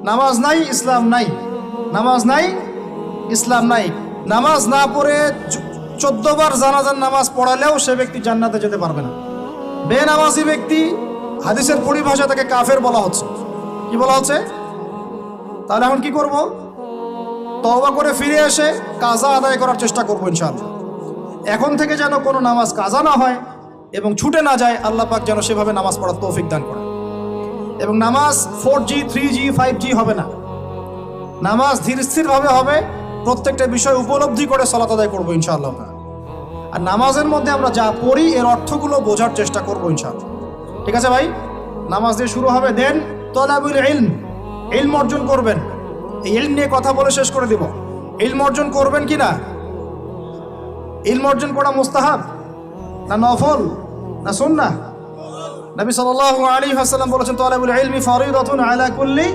নামাজ নাই ইসলাম নাই, নামাজ নাই ইসলাম নাই। নামাজ না পড়ে 14 বার জানাজার নামাজ পড়ালেও সে ব্যক্তি জান্নাতে যেতে পারবে না। বেনামাজি ব্যক্তি হাদিসের পরিভাষা তাকে কাফের বলা হচ্ছে। কি বলা হচ্ছে? তাহলে এখন কি করব? তওবা করে ফিরে এসে কাজা আদায় করার চেষ্টা করবো ইনশাআল্লাহ। এখন থেকে যেন কোনো নামাজ কাজা না হয় এবং ছুটে না যায়। আল্লাহ পাক যেন সেভাবে নামাজ পড়ার তৌফিক দান করে। এবং নামাজ 4G 3G 5G হবে না, নামাজ ধীর স্থিরভাবে হবে। প্রত্যেকটা বিষয় উপলব্ধি করে সালাত আদায় করবো ইনশাআল্লাহ। আর নামাজের মধ্যে আমরা যা পড়ি এর অর্থগুলো বোঝার চেষ্টা করবো ইনশাআল্লাহ। ঠিক আছে ভাই? নামাজ দিয়ে শুরু হবে, দেন তলাবুল ইলম, ইলম অর্জন করবেন। এই ইলম নিয়ে কথা বলে শেষ করে দিব। ইলম অর্জন করবেন কি না? ইলম অর্জন করা মুস্তাহাব না নফল না সুন্নাহ? নবী সাল্লাল্লাহু আলাইহি ওয়াসাল্লাম বলেছেন তলাবুল ইলমি ফরিদাতুন আলা কুল্লি